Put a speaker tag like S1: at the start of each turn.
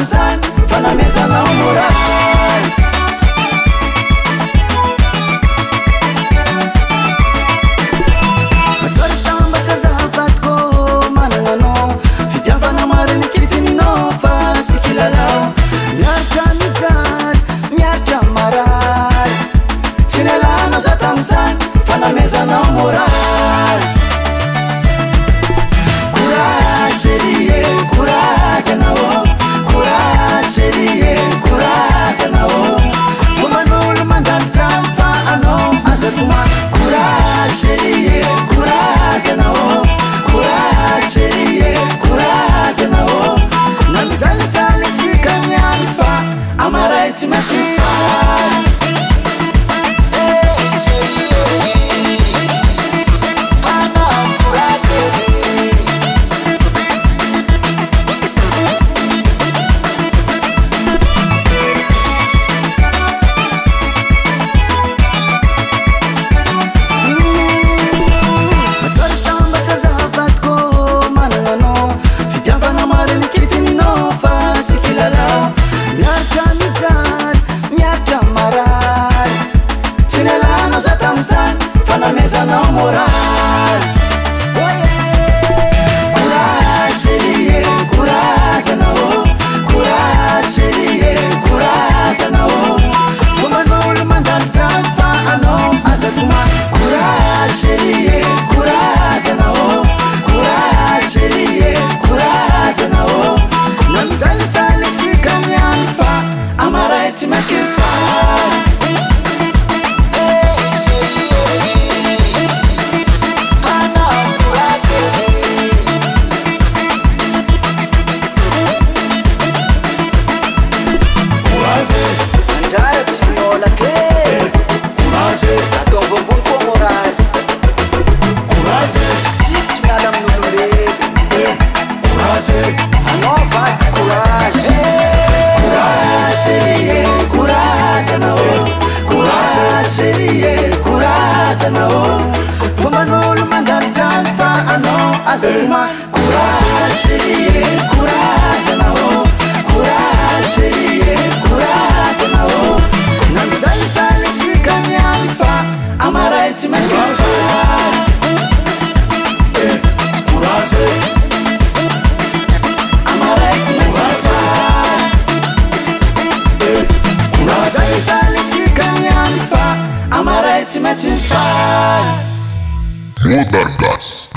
S1: tamizany fanamezanao moraly matsara sambatra zahavatiko manananao fitiavana mariny kilitininao fa tsy kilalao miaritra mijaly miaritra marary tsy nialanao za tamizany fanamezanao moraly courage chérie courage anao courage chérie courage anao fomban'olo mandalitra fa anao aza toma courage chérie courage anao courage chérie courage anao na mijalitsaly tsika miany fa amaray tsy maintsy faly fanamezanao moraly courage chérie courage anao courage chérie courage anao fomban'olo mandalitra fa anao aza toma courage chérie courage anao courage chérie courage anao na mijalitsaly tsika miany fa amaray tsy maintsy faly fomban'olo mandalitra fa anao aza toma courage chérie courage anao courage chérie courage anao na mijalitsaly tsika miany fa amaray tsy maintsy faly courage amaray tsy maintsy faly mijalitsaly tsika miany fa amaray tsy maintsy faly
S2: Modern Gas.